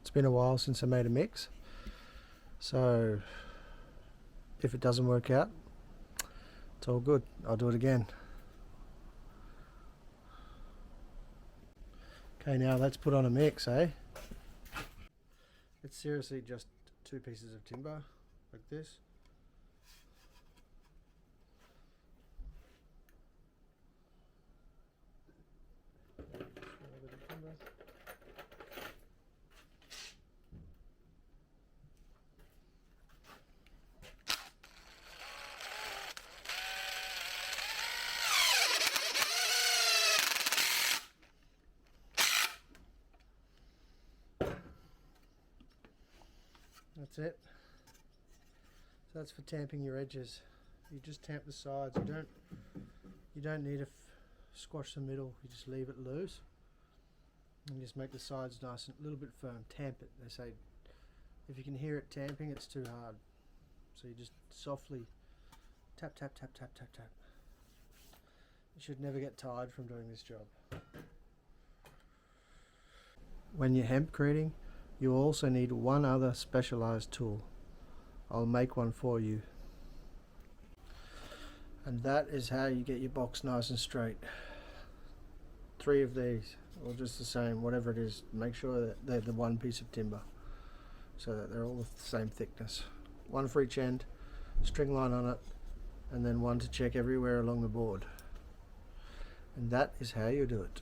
It's been a while since I made a mix, so if it doesn't work out, it's all good. I'll do it again. Okay, now let's put on a mix, eh? It's seriously just 2 pieces of timber, like this. That's it. So that's for tamping your edges. You just tamp the sides. You don't need to squash the middle. You just leave it loose and just make the sides nice and a little bit firm. Tamp it. They say if you can hear it tamping, it's too hard. So you just softly tap, tap, tap, tap, tap, tap. You should never get tired from doing this job. When you're hempcreating, you also need one other specialized tool. I'll make one for you. And that is how you get your box nice and straight. 3 of these, or just the same, whatever it is. Make sure that they're the one piece of timber, so that they're all the same thickness. 1 for each end, string line on it, and then 1 to check everywhere along the board. And that is how you do it.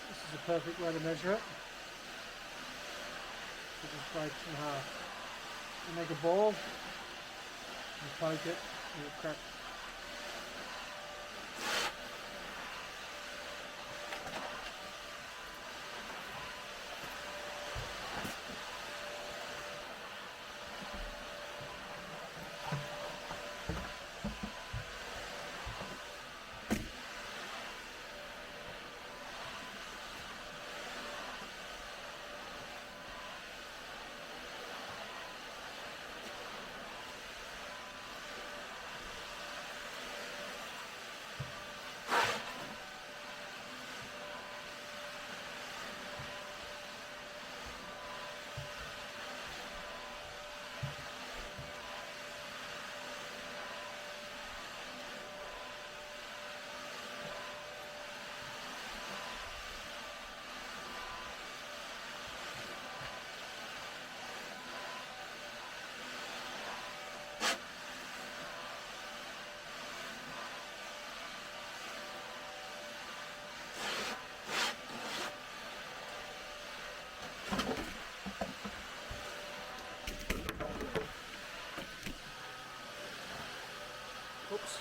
This is a perfect way to measure it. You just break it in half. You make a ball, you poke it, and you crack. Oops.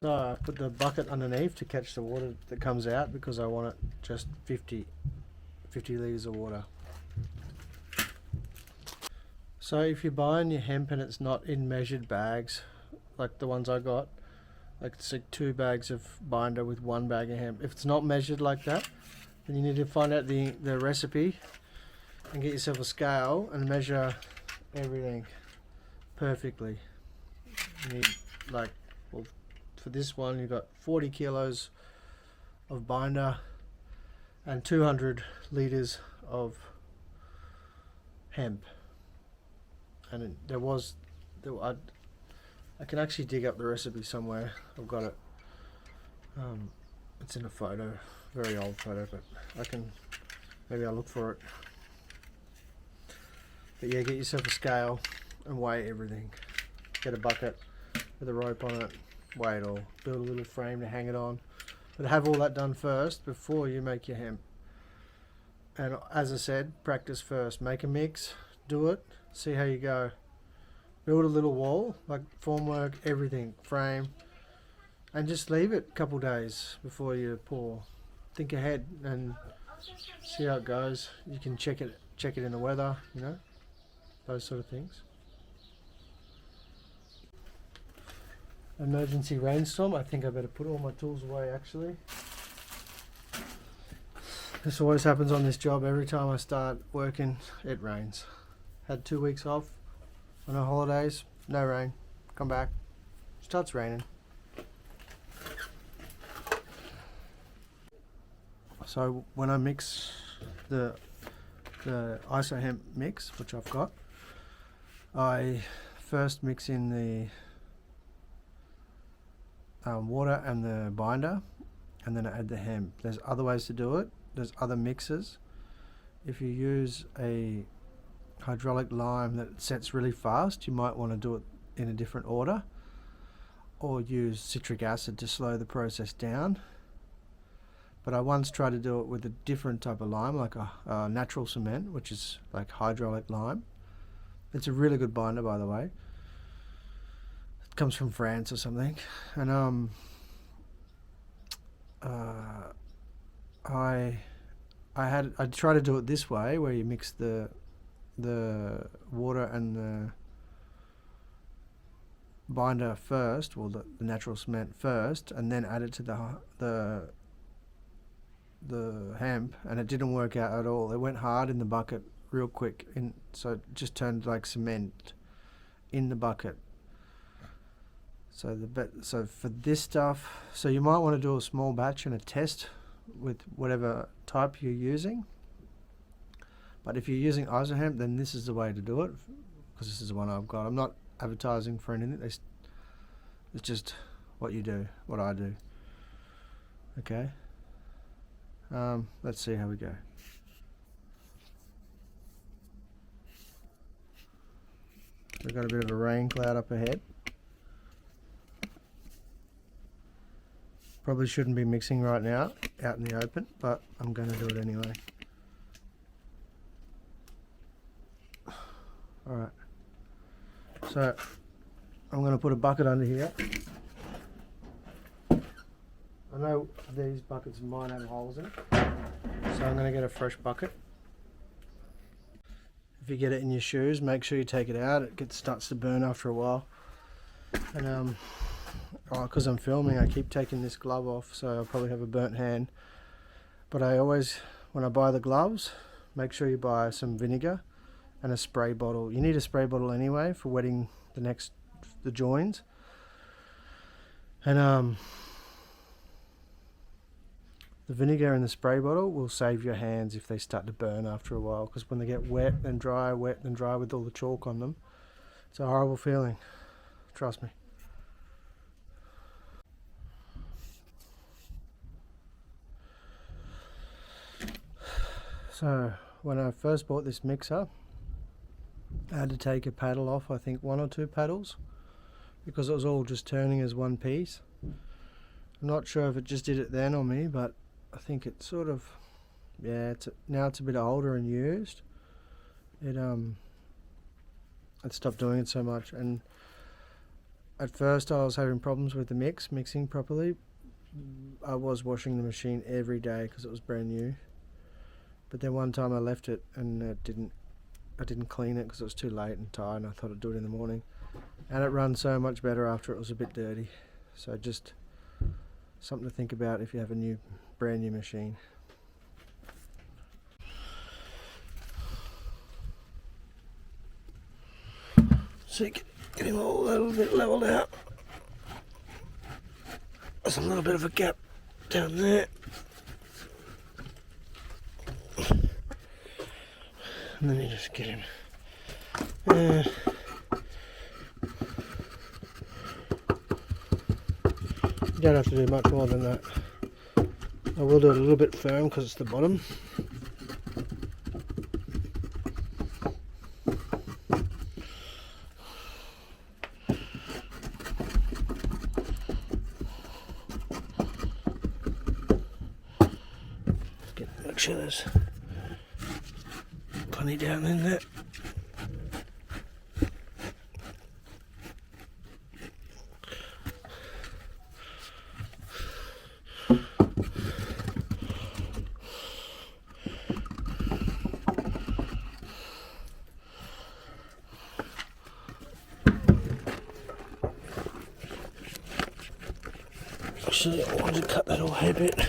So I put the bucket underneath to catch the water that comes out because I want it just 50 litres of water. So if you're buying your hemp and it's not in measured bags, like the ones I got, like it's like 2 bags of binder with 1 bag of hemp. If it's not measured like that, then you need to find out the recipe and get yourself a scale and measure everything perfectly. You need, like, well, for this one you've got 40 kilos of binder and 200 litres of hemp. And I can actually dig up the recipe somewhere. I've got it. It's in a photo, very old photo, but maybe I'll look for it. But yeah, get yourself a scale and weigh everything. Get a bucket with a rope on it, weigh it all. Build a little frame to hang it on. But have all that done first before you make your hemp. And as I said, practice first. Make a mix, do it, see how you go. Build a little wall, like formwork, everything, frame, and just leave it a couple days before you pour. Think ahead and see how it goes. You can check it in the weather, you know, those sort of things. Emergency rainstorm. I think I better put all my tools away actually. This always happens on this job. Every time I start working, it rains. Had 2 weeks off on our holidays, no rain. Come back, starts raining. So when I mix the iso hemp mix, which I've got, I first mix in the water and the binder, and then I add the hemp. There's other ways to do it. There's other mixes. If you use a hydraulic lime that sets really fast, you might want to do it in a different order, or use citric acid to slow the process down. But I once tried to do it with a different type of lime, like a natural cement, which is like hydraulic lime. It's a really good binder, by the way. It comes from France or something. And I I try to do it this way, where you mix the water and the binder first, well the natural cement first, and then add it to the hemp, and it didn't work out at all. It went hard in the bucket real quick, so it just turned like cement in the bucket. So so for this stuff, so you might want to do a small batch and a test with whatever type you're using. But if you're using isohemp, then this is the way to do it, because this is the one I've got. I'm not advertising for anything. It's just what you do, what I do. Okay. Let's see how we go. We've got a bit of a rain cloud up ahead. Probably shouldn't be mixing right now out in the open, but I'm going to do it anyway. Alright, so I'm going to put a bucket under here. I know these buckets might have holes in it, so I'm going to get a fresh bucket. If you get it in your shoes, make sure you take it out. It starts to burn after a while. And because I'm filming, I keep taking this glove off, so I'll probably have a burnt hand. But I always, when I buy the gloves, make sure you buy some vinegar and a spray bottle. You need a spray bottle anyway for wetting the joins. And the vinegar in the spray bottle will save your hands if they start to burn after a while, because when they get wet then dry with all the chalk on them, it's a horrible feeling, trust me. So when I first bought this mixer, I had to take a paddle off, I think 1 or 2 paddles, because it was all just turning as one piece. I'm not sure if it just did it then on me, but I think it sort of, yeah, now it's a bit older and used. It stopped doing it so much, and at first I was having problems with the mixing properly. I was washing the machine every day because it was brand new. But then one time I left it and I didn't clean it because it was too late and tired, and I thought I'd do it in the morning. And it runs so much better after it was a bit dirty. So just something to think about if you have a brand new machine. So get him all a little bit leveled out. There's a little bit of a gap down there. And then you just get him. You don't have to do much more than that. I will do it a little bit firm because it's the bottom. Make sure there's plenty down in there. Actually, I wanted to cut that away a bit.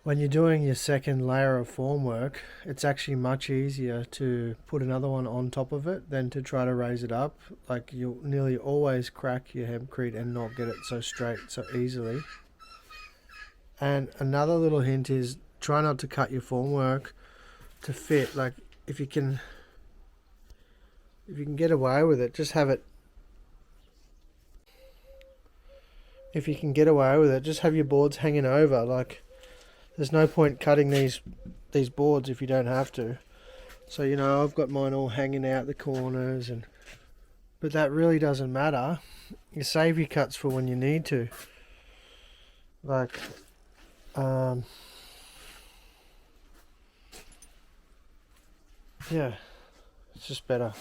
When you're doing your second layer of formwork, it's actually much easier to put another one on top of it than to try to raise it up. Like, you'll nearly always crack your hempcrete and not get it so straight so easily. And another little hint is try not to cut your formwork to fit. Like, if you can get away with it, just have it. If you can get away with it, just have your boards hanging over. Like, there's no point cutting these boards if you don't have to. So, you know, I've got mine all hanging out the corners, but that really doesn't matter. You save your cuts for when you need to. Like, yeah, it's just better.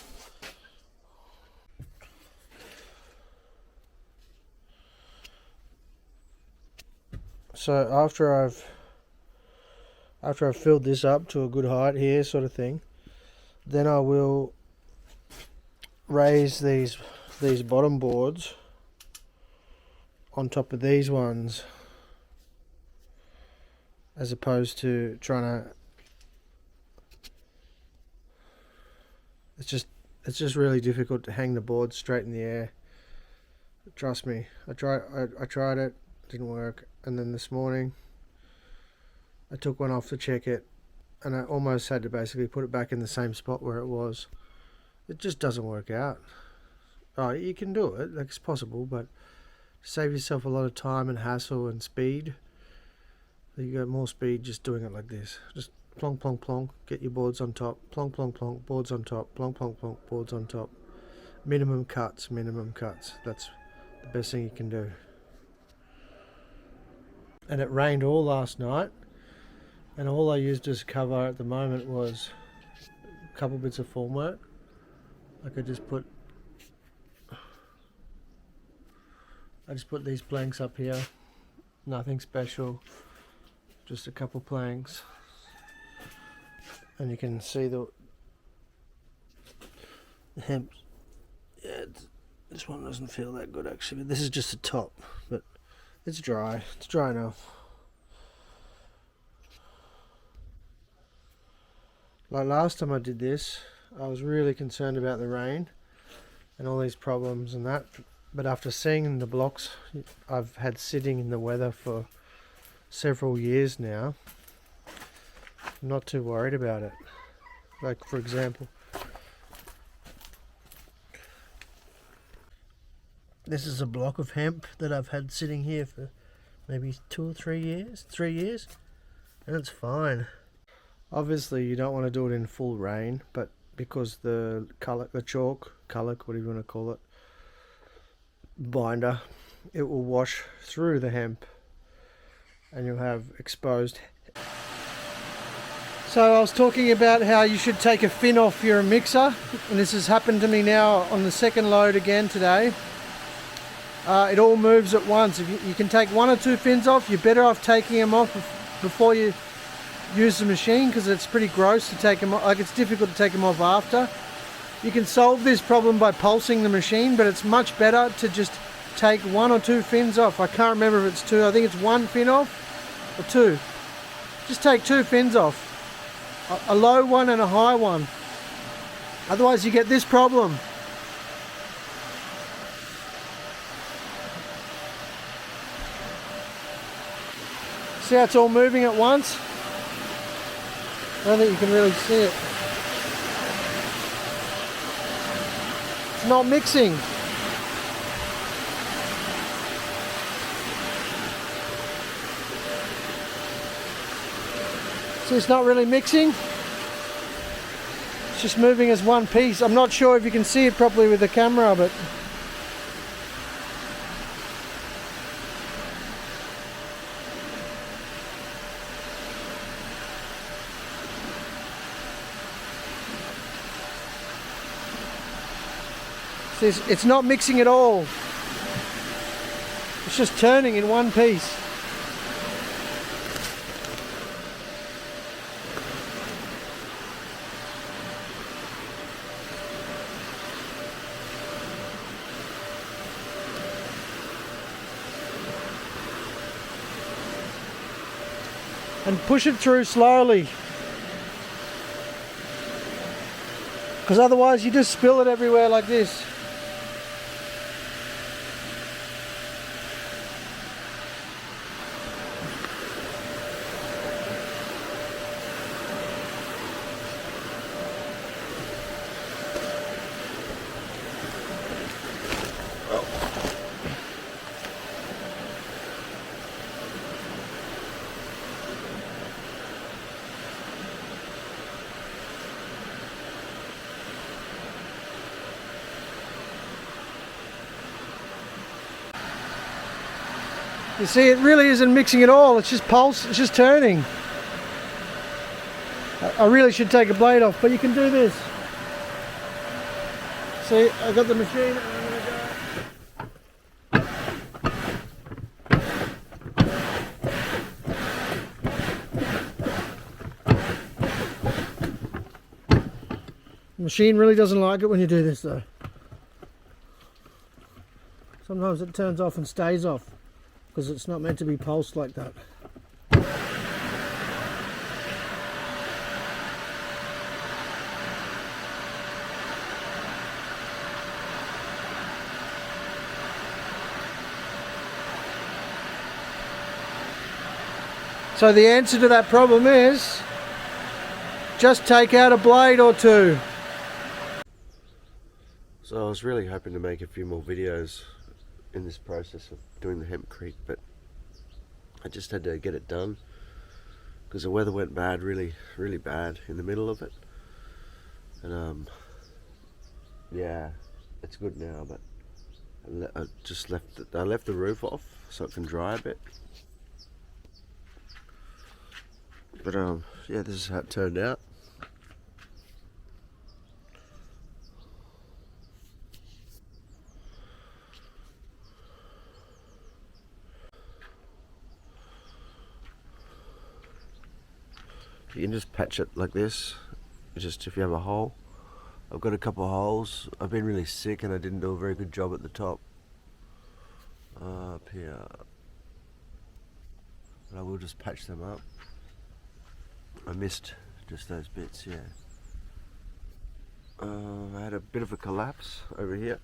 So after I've filled this up to a good height here, sort of thing, then I will raise these bottom boards on top of these ones, as opposed to trying to. It's just really difficult to hang the board straight in the air. Trust me, I tried it, didn't work, and then this morning I took one off to check it, and I almost had to basically put it back in the same spot where it was. It just doesn't work out. Oh, you can do it, like, it's possible, but save yourself a lot of time and hassle and speed. You get more speed just doing it like this. Just plonk, plonk, plonk, get your boards on top, plonk, plonk, plonk, boards on top, plonk, plonk, plonk, boards on top. Minimum cuts, minimum cuts. That's the best thing you can do. And it rained all last night, and all I used as cover at the moment was a couple bits of formwork. I just put these planks up here, nothing special, just a couple planks, and you can see the hemp. Yeah, this one doesn't feel that good actually, but this is just the top, but it's dry. It's dry enough. Like last time I did this, I was really concerned about the rain and all these problems and that, but after seeing the blocks I've had sitting in the weather for several years now, I'm not too worried about it. Like, for example, this is a block of hemp that I've had sitting here for maybe 2 or 3 years, 3 years, and it's fine. Obviously you don't want to do it in full rain, but because the chalk, whatever you want to call it, binder, it will wash through the hemp and you'll have exposed. So I was talking about how you should take a fin off your mixer, and this has happened to me now on the second load again today. It all moves at once. If you can take 1 or 2 fins off, you're better off taking them off before you use the machine, because it's pretty gross to take them off. Like, it's difficult to take them off after. You can solve this problem by pulsing the machine, but it's much better to just take 1 or 2 fins off. I can't remember if it's 2. I think it's 1 fin off or 2. Just take 2 fins off, a low one and a high one. Otherwise you get this problem. See how it's all moving at once? I don't think you can really see it. It's not mixing. See, it's not really mixing. It's just moving as one piece. I'm not sure if you can see it properly with the camera, but it's not mixing at all. It's just turning in one piece. And push it through slowly, because otherwise you just spill it everywhere like this. You see, it really isn't mixing at all. It's just pulse, it's just turning. I really should take a blade off, but you can do this. See, I got the machine and I'm going to go. The machine really doesn't like it when you do this though. Sometimes it turns off and stays off, because it's not meant to be pulsed like that. So the answer to that problem is just take out a blade or two. So I was really hoping to make a few more videos in this process of doing the hempcrete, but I just had to get it done because the weather went bad, really bad in the middle of it, and yeah, it's good now, but I just left the roof off so it can dry a bit. But yeah, this is how it turned out. You can just patch it like this, just if you have a hole. I've got a couple of holes. I've been really sick and I didn't do a very good job at the top. Up here. But I will just patch them up. I missed just those bits, yeah. I had a bit of a collapse over here.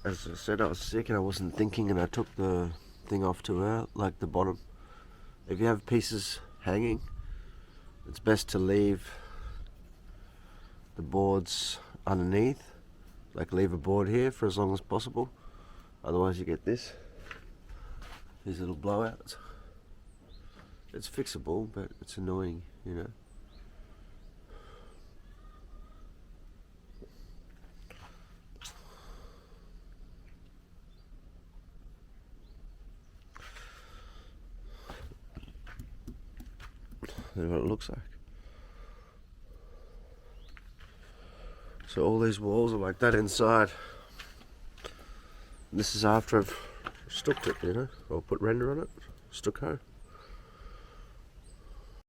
As I said, I was sick and I wasn't thinking, and I took the thing off to like the bottom. If you have pieces hanging, it's best to leave the boards underneath, like leave a board here for as long as possible. Otherwise you get these little blowouts. It's fixable, but it's annoying, you know. That's what it looks like. So all these walls are like that inside. This is after I've stucked it, you know, or put render on it, stucco.